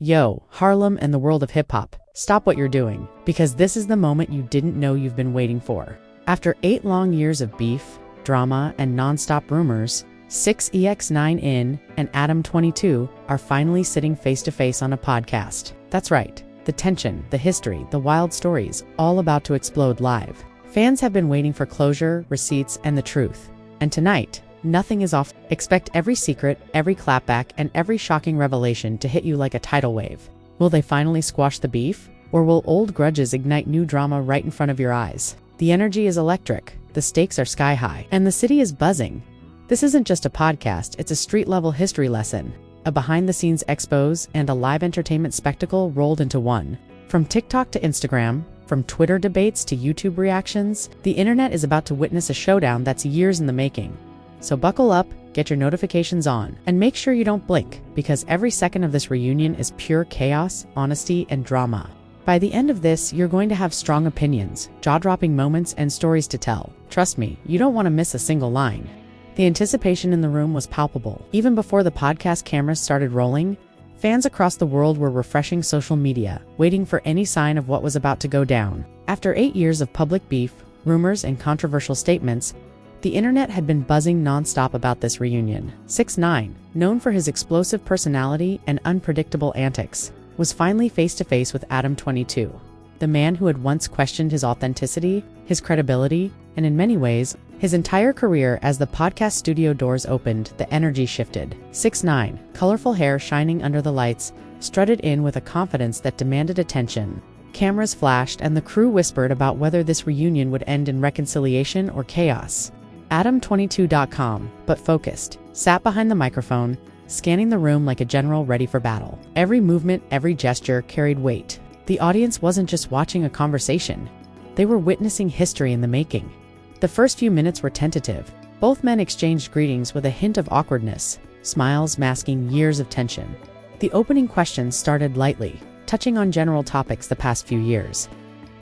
Yo, Harlem and the world of hip-hop, stop what you're doing, because this is the moment you didn't know you've been waiting for. After 8 long years of beef, drama, and non-stop rumors, 6ix9ine and Adam22 are finally sitting face-to-face on a podcast. That's right, the tension, the history, the wild stories, all about to explode live. Fans have been waiting for closure, receipts, and the truth. And tonight, nothing is off. Expect every secret, every clapback, and every shocking revelation to hit you like a tidal wave. Will they finally squash the beef? Or will old grudges ignite new drama right in front of your eyes? The energy is electric, the stakes are sky high, and the city is buzzing. This isn't just a podcast, it's a street-level history lesson, a behind-the-scenes expose, and a live entertainment spectacle rolled into one. From TikTok to Instagram, from Twitter debates to YouTube reactions, the internet is about to witness a showdown that's years in the making. So buckle up, get your notifications on, and make sure you don't blink, because every second of this reunion is pure chaos, honesty, and drama. By the end of this, you're going to have strong opinions, jaw-dropping moments, and stories to tell. Trust me, you don't want to miss a single line. The anticipation in the room was palpable. Even before the podcast cameras started rolling, fans across the world were refreshing social media, waiting for any sign of what was about to go down. After 8 years of public beef, rumors, and controversial statements, the internet had been buzzing non-stop about this reunion. 6ix9ine, known for his explosive personality and unpredictable antics, was finally face-to-face with Adam22, the man who had once questioned his authenticity, his credibility, and in many ways, his entire career. As the podcast studio doors opened, the energy shifted. 6ix9ine, colorful hair shining under the lights, strutted in with a confidence that demanded attention. Cameras flashed and the crew whispered about whether this reunion would end in reconciliation or chaos. Adam22.com, but focused, sat behind the microphone, scanning the room like a general ready for battle. Every movement, every gesture carried weight. The audience wasn't just watching a conversation. They were witnessing history in the making. The first few minutes were tentative. Both men exchanged greetings with a hint of awkwardness, smiles masking years of tension. The opening questions started lightly, touching on general topics the past few years.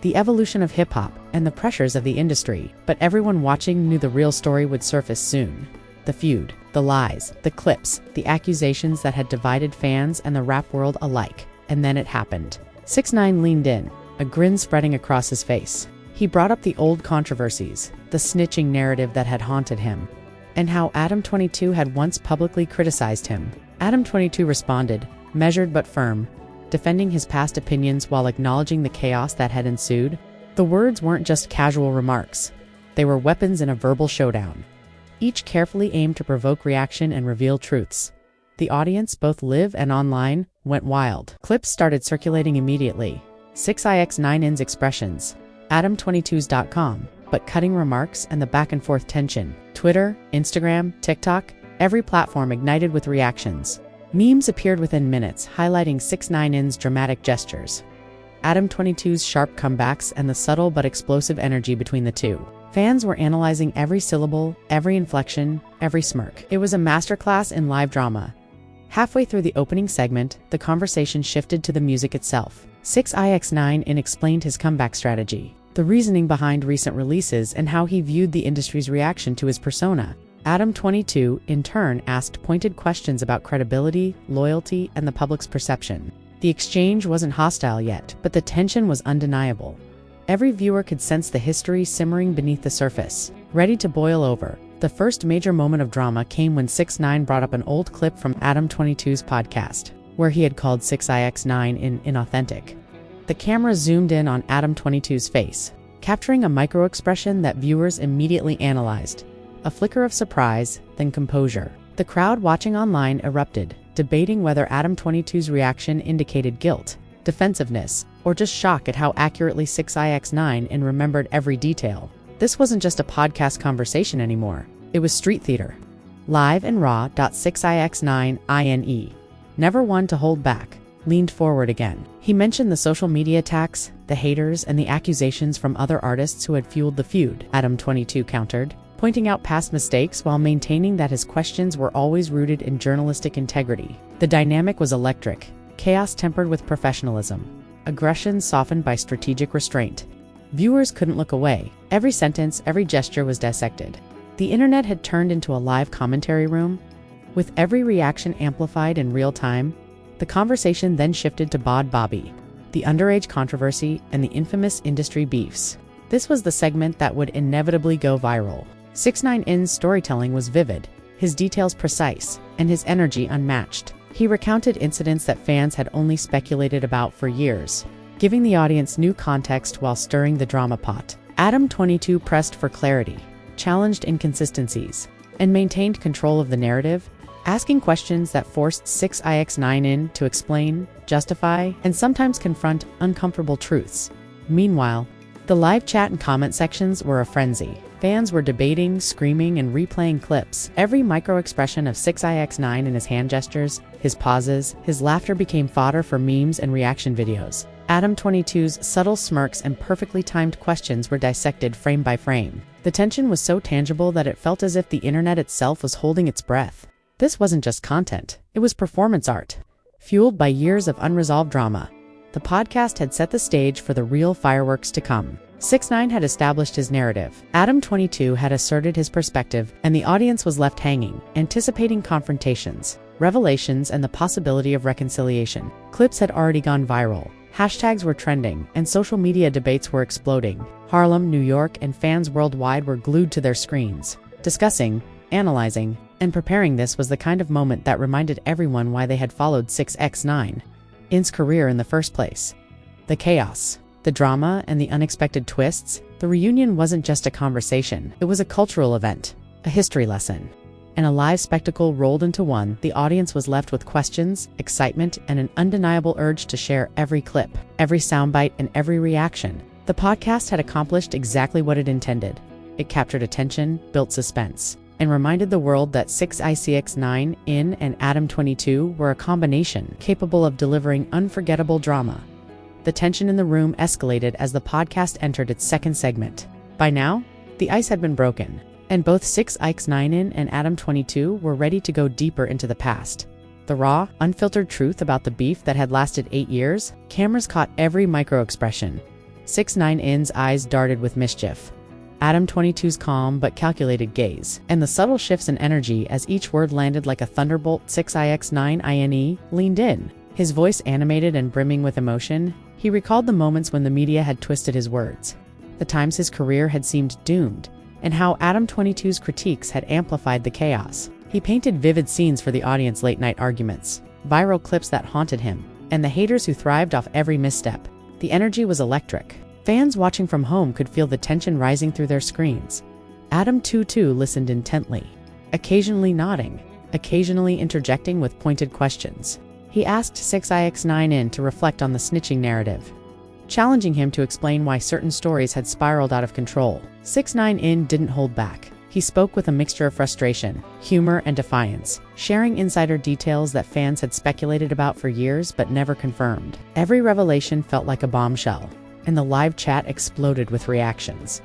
The evolution of hip-hop and the pressures of the industry, but everyone watching knew the real story would surface soon. The feud, the lies, the clips, the accusations that had divided fans and the rap world alike. And then it happened. 6ix9ine leaned in, a grin spreading across his face. He brought up the old controversies, the snitching narrative that had haunted him, and how Adam22 had once publicly criticized him. Adam22 responded, measured but firm, defending his past opinions while acknowledging the chaos that had ensued. The words weren't just casual remarks. They were weapons in a verbal showdown, each carefully aimed to provoke reaction and reveal truths. The audience, both live and online, went wild. Clips started circulating immediately. 6ix9ine's expressions, Adam22's.com, but cutting remarks and the back-and-forth tension. Twitter, Instagram, TikTok, every platform ignited with reactions. Memes appeared within minutes, highlighting 6ix9ine's dramatic gestures, Adam22's sharp comebacks, and the subtle but explosive energy between the two. Fans were analyzing every syllable, every inflection, every smirk. It was a masterclass in live drama. Halfway through the opening segment, the conversation shifted to the music itself. 6ix9ine explained his comeback strategy, the reasoning behind recent releases, and how he viewed the industry's reaction to his persona. Adam22, in turn, asked pointed questions about credibility, loyalty, and the public's perception. The exchange wasn't hostile yet, but the tension was undeniable. Every viewer could sense the history simmering beneath the surface, ready to boil over. The first major moment of drama came when 6ix9ine brought up an old clip from Adam22's podcast, where he had called 6ix9ine inauthentic. The camera zoomed in on Adam22's face, capturing a micro-expression that viewers immediately analyzed. A flicker of surprise, then composure. The crowd watching online erupted, debating whether Adam22's reaction indicated guilt, defensiveness, or just shock at how accurately 6ix9ine remembered every detail. This wasn't just a podcast conversation anymore. It was street theater. Live and raw. 6ix9ine, never one to hold back, leaned forward again. He mentioned the social media attacks, the haters, and the accusations from other artists who had fueled the feud. Adam22 countered, pointing out past mistakes while maintaining that his questions were always rooted in journalistic integrity. The dynamic was electric, chaos tempered with professionalism, aggression softened by strategic restraint. Viewers couldn't look away. Every sentence, every gesture was dissected. The internet had turned into a live commentary room, with every reaction amplified in real time. The conversation then shifted to Bod Bobby, the underage controversy, and the infamous industry beefs. This was the segment that would inevitably go viral. 6ix9ine's storytelling was vivid, his details precise, and his energy unmatched. He recounted incidents that fans had only speculated about for years, giving the audience new context while stirring the drama pot. Adam22 pressed for clarity, challenged inconsistencies, and maintained control of the narrative, asking questions that forced 6ix9ine to explain, justify, and sometimes confront uncomfortable truths. Meanwhile, the live chat and comment sections were a frenzy. Fans were debating, screaming, and replaying clips. Every micro-expression of 6ix9ine in his hand gestures, his pauses, his laughter became fodder for memes and reaction videos. Adam22's subtle smirks and perfectly timed questions were dissected frame by frame. The tension was so tangible that it felt as if the internet itself was holding ix breath. This wasn't just content, it was performance art. Fueled by years of unresolved drama, the podcast had set the stage for the real fireworks to come. 6ix9ine had established his narrative. Adam22 had asserted his perspective, and the audience was left hanging, anticipating confrontations, revelations, and the possibility of reconciliation. Clips had already gone viral. Hashtags were trending, and social media debates were exploding. Harlem, New York, and fans worldwide were glued to their screens, discussing, analyzing, and preparing. This was the kind of moment that reminded everyone why they had followed 6ix9ine's career in the first place. The chaos, the drama, and the unexpected twists. The reunion wasn't just a conversation, it was a cultural event, a history lesson, and a live spectacle rolled into one. The audience was left with questions, excitement, and an undeniable urge to share every clip, every soundbite, and every reaction. The podcast had accomplished exactly what it intended. It captured attention, built suspense, and reminded the world that 6ix9ine and Adam22 were a combination capable of delivering unforgettable drama. The tension in the room escalated as the podcast entered its second segment. By now, the ice had been broken, and both 6ix9ine and Adam22 were ready to go deeper into the past. The raw, unfiltered truth about the beef that had lasted 8 years. Cameras caught every micro-expression. 6ix9ine's eyes darted with mischief, Adam22's calm but calculated gaze, and the subtle shifts in energy as each word landed like a thunderbolt. 6ix9ine leaned in, his voice animated and brimming with emotion. He recalled the moments when the media had twisted his words, the times his career had seemed doomed, and how Adam22's critiques had amplified the chaos. He painted vivid scenes for the audience: late-night arguments, viral clips that haunted him, and the haters who thrived off every misstep. The energy was electric. Fans watching from home could feel the tension rising through their screens. Adam22 listened intently, occasionally nodding, occasionally interjecting with pointed questions. He asked 6ix9ine to reflect on the snitching narrative, challenging him to explain why certain stories had spiraled out of control. 6ix9ine didn't hold back. He spoke with a mixture of frustration, humor, and defiance, sharing insider details that fans had speculated about for years but never confirmed. Every revelation felt like a bombshell, and the live chat exploded with reactions.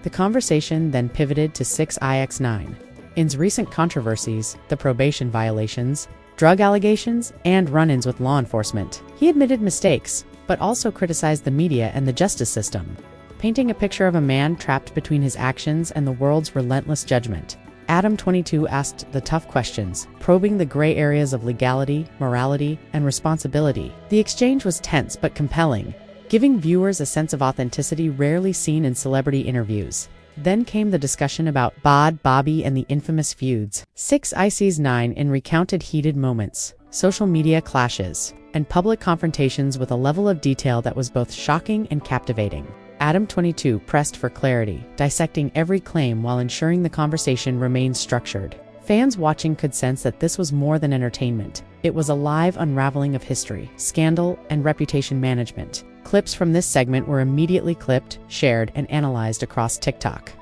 The conversation then pivoted to 6ix9ine's recent controversies, the probation violations, drug allegations, and run-ins with law enforcement. He admitted mistakes, but also criticized the media and the justice system, painting a picture of a man trapped between his actions and the world's relentless judgment. Adam22 asked the tough questions, probing the gray areas of legality, morality, and responsibility. The exchange was tense but compelling, giving viewers a sense of authenticity rarely seen in celebrity interviews. Then came the discussion about Bod Bobby and the infamous feuds. 6ix9ine recounted heated moments, social media clashes, and public confrontations with a level of detail that was both shocking and captivating. Adam22 pressed for clarity, dissecting every claim while ensuring the conversation remained structured. Fans watching could sense that this was more than entertainment. It was a live unraveling of history, scandal, and reputation management. Clips from this segment were immediately clipped, shared, and analyzed across TikTok,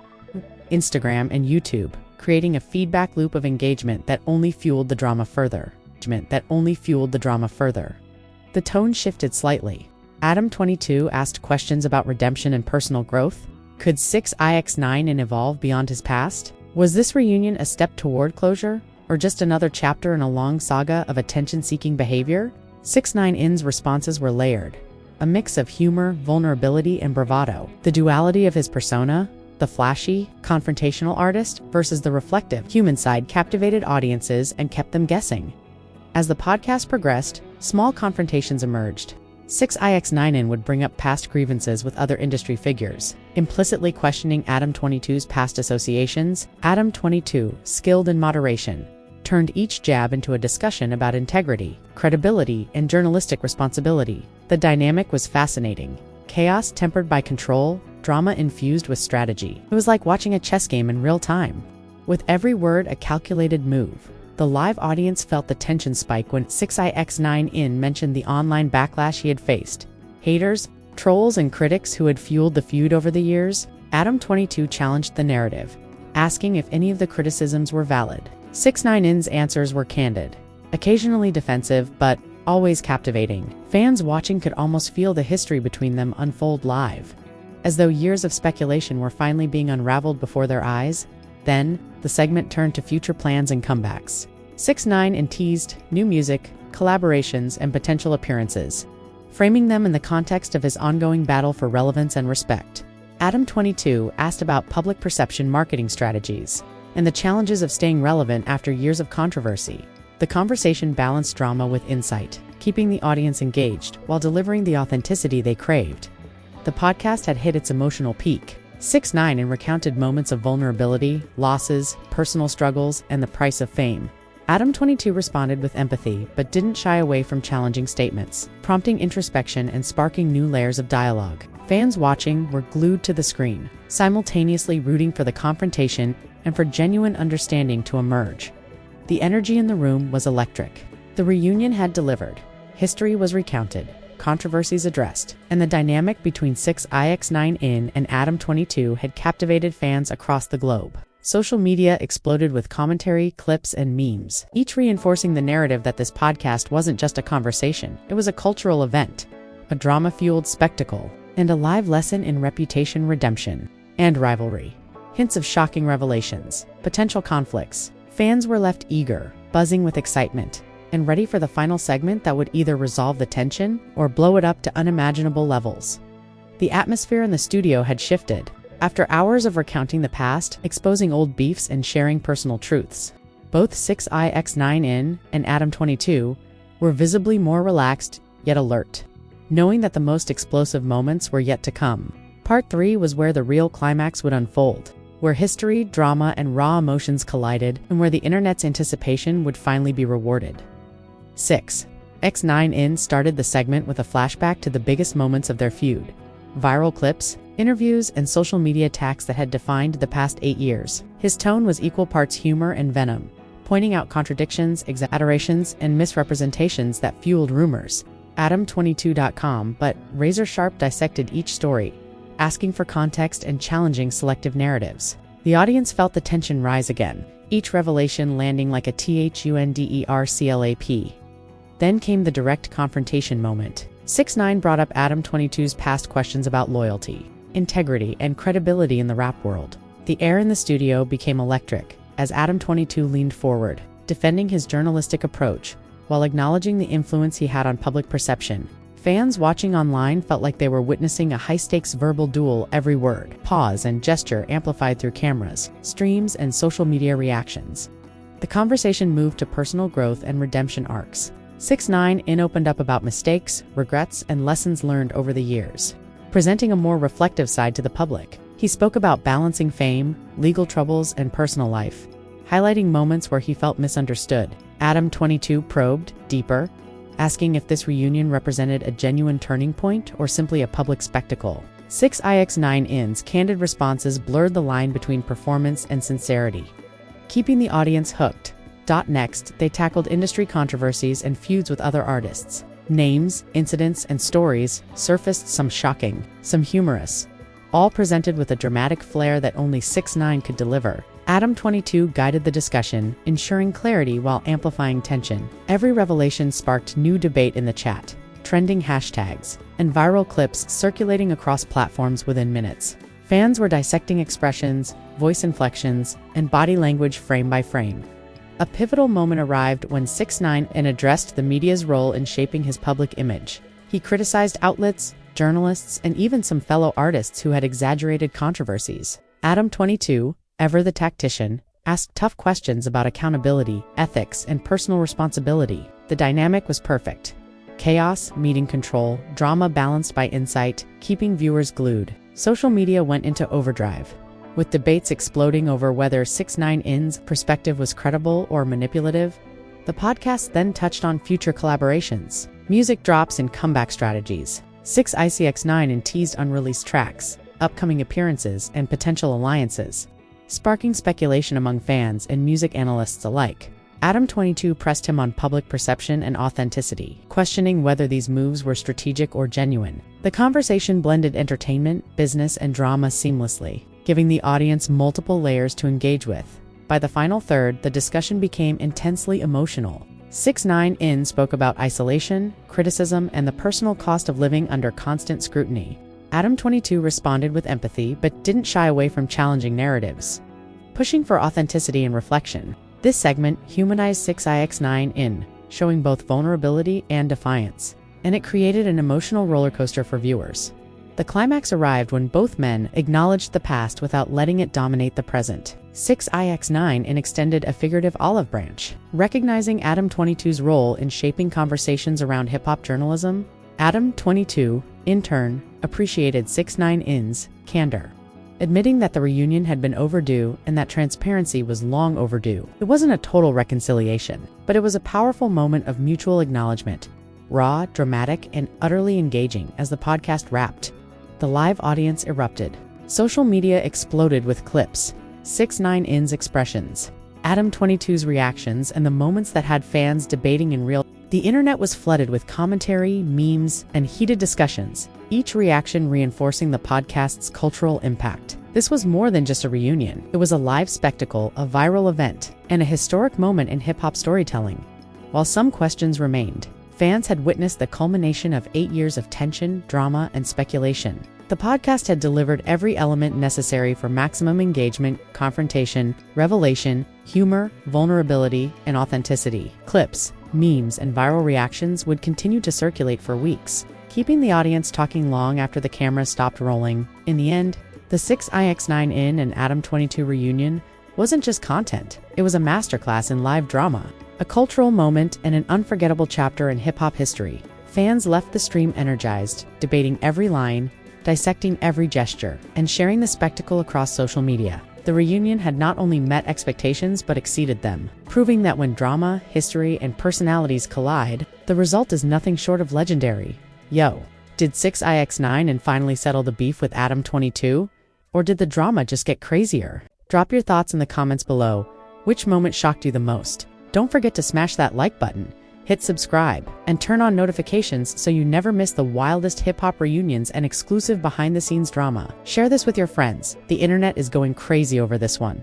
Instagram, and YouTube, creating a feedback loop of engagement that only fueled the drama further. The tone shifted slightly. Adam22 asked questions about redemption and personal growth. Could 6ix9ine evolve beyond his past? Was this reunion a step toward closure, or just another chapter in a long saga of attention-seeking behavior? 6ix9ine's responses were layered, a mix of humor, vulnerability, and bravado. The duality of his persona, the flashy, confrontational artist versus the reflective, human side, captivated audiences and kept them guessing. As the podcast progressed, small confrontations emerged. 6ix9ine would bring up past grievances with other industry figures, implicitly questioning Adam22's past associations. Adam22, skilled in moderation, turned each jab into a discussion about integrity, credibility, and journalistic responsibility. The dynamic was fascinating. Chaos tempered by control, drama infused with strategy. It was like watching a chess game in real time. With every word a calculated move. The live audience felt the tension spike when 6ix9ine mentioned the online backlash he had faced. Haters, trolls, and critics who had fueled the feud over the years. Adam22 challenged the narrative, asking if any of the criticisms were valid. 6ix9ine's answers were candid, occasionally defensive, but always captivating. Fans watching could almost feel the history between them unfold live, as though years of speculation were finally being unraveled before their eyes. Then, the segment turned to future plans and comebacks. 6ix9ine teased new music, collaborations, and potential appearances, framing them in the context of his ongoing battle for relevance and respect. Adam22 asked about public perception marketing strategies and the challenges of staying relevant after years of controversy. The conversation balanced drama with insight, keeping the audience engaged while delivering the authenticity they craved. The podcast had hit its emotional peak. 6ix9ine recounted moments of vulnerability, losses, personal struggles, and the price of fame. Adam22 responded with empathy, but didn't shy away from challenging statements, prompting introspection and sparking new layers of dialogue. Fans watching were glued to the screen, simultaneously rooting for the confrontation and for genuine understanding to emerge. The energy in the room was electric. The reunion had delivered. History was recounted, controversies addressed, and the dynamic between 6ix9ine and Adam22 had captivated fans across the globe. Social media exploded with commentary, clips, and memes, each reinforcing the narrative that this podcast wasn't just a conversation, it was a cultural event, a drama-fueled spectacle, and a live lesson in reputation redemption and rivalry. Hints of shocking revelations, potential conflicts. Fans were left eager, buzzing with excitement, and ready for the final segment that would either resolve the tension or blow it up to unimaginable levels. The atmosphere in the studio had shifted. After hours of recounting the past, exposing old beefs, and sharing personal truths, both 6ix9ine and Adam22 were visibly more relaxed, yet alert, knowing that the most explosive moments were yet to come. Part 3 was where the real climax would unfold, where history, drama, and raw emotions collided, and where the internet's anticipation would finally be rewarded. 6ix9ine started the segment with a flashback to the biggest moments of their feud. Viral clips, interviews, and social media attacks that had defined the past 8 years. His tone was equal parts humor and venom, pointing out contradictions, exaggerations, and misrepresentations that fueled rumors. Adam22.com, but razor-sharp dissected each story, asking for context and challenging selective narratives. The audience felt the tension rise again, each revelation landing like a thunderclap. Then came the direct confrontation moment. 6ix9ine brought up Adam22's past questions about loyalty, integrity, and credibility in the rap world. The air in the studio became electric as Adam22 leaned forward, defending his journalistic approach while acknowledging the influence he had on public perception. Fans watching online felt like they were witnessing a high-stakes verbal duel, every word, pause, and gesture amplified through cameras, streams, and social media reactions. The conversation moved to personal growth and redemption arcs. 6ix9ine opened up about mistakes, regrets, and lessons learned over the years, presenting a more reflective side to the public. He spoke about balancing fame, legal troubles, and personal life, highlighting moments where he felt misunderstood. Adam22 probed deeper, asking if this reunion represented a genuine turning point or simply a public spectacle. 6ix9ine's candid responses blurred the line between performance and sincerity, keeping the audience hooked. Next, they tackled industry controversies and feuds with other artists. Names, incidents, and stories surfaced, some shocking, some humorous, all presented with a dramatic flair that only 6ix9ine could deliver. Adam22 guided the discussion, ensuring clarity while amplifying tension. Every revelation sparked new debate in the chat, trending hashtags, and viral clips circulating across platforms within minutes. Fans were dissecting expressions, voice inflections, and body language frame by frame. A pivotal moment arrived when 6ix9ine addressed the media's role in shaping his public image. He criticized outlets, journalists, and even some fellow artists who had exaggerated controversies. Adam22, ever the tactician, asked tough questions about accountability, ethics, and personal responsibility. The dynamic was perfect. Chaos meeting control, drama balanced by insight, keeping viewers glued. Social media went into overdrive, with debates exploding over whether 6ix9ine's perspective was credible or manipulative. The podcast then touched on future collaborations, music drops and comeback strategies. 6ix9ine teased unreleased tracks, upcoming appearances, and potential alliances, sparking speculation among fans and music analysts alike. Adam22 pressed him on public perception and authenticity, questioning whether these moves were strategic or genuine. The conversation blended entertainment, business, and drama seamlessly, giving the audience multiple layers to engage with. By the final third, the discussion became intensely emotional. 6ix9ine spoke about isolation, criticism, and the personal cost of living under constant scrutiny. Adam22 responded with empathy but didn't shy away from challenging narratives, pushing for authenticity and reflection. This segment humanized 6ix9ine, showing both vulnerability and defiance, and it created an emotional rollercoaster for viewers. The climax arrived when both men acknowledged the past without letting it dominate the present. 6ix9ine extended a figurative olive branch, recognizing Adam22's role in shaping conversations around hip-hop journalism. Adam22, in turn, appreciated 6ix9ine's candor, admitting that the reunion had been overdue and that transparency was long overdue. It wasn't a total reconciliation, but it was a powerful moment of mutual acknowledgement, raw, dramatic, and utterly engaging. As the podcast wrapped, the live audience erupted. Social media exploded with clips, 6ix9ine's expressions, Adam22's reactions, and the moments that had fans debating in real time. The internet was flooded with commentary, memes, and heated discussions, each reaction reinforcing the podcast's cultural impact. This was more than just a reunion. It was a live spectacle, a viral event, and a historic moment in hip-hop storytelling. While some questions remained, fans had witnessed the culmination of 8 years of tension, drama, and speculation. The podcast had delivered every element necessary for maximum engagement, confrontation, revelation, humor, vulnerability, and authenticity. Clips, memes, and viral reactions would continue to circulate for weeks, keeping the audience talking long after the camera stopped rolling. In the end, the 6ix9ine and Adam22 reunion wasn't just content, it was a masterclass in live drama, a cultural moment, and an unforgettable chapter in hip-hop history. Fans left the stream energized, debating every line, dissecting every gesture, and sharing the spectacle across social media. The reunion had not only met expectations but exceeded them, proving that when drama, history, and personalities collide, the result is nothing short of legendary. Yo, did 6ix9ine finally settle the beef with Adam22? Or did the drama just get crazier? Drop your thoughts in the comments below. Which moment shocked you the most? Don't forget to smash that like button, hit subscribe, and turn on notifications so you never miss the wildest hip-hop reunions and exclusive behind-the-scenes drama. Share this with your friends. The internet is going crazy over this one.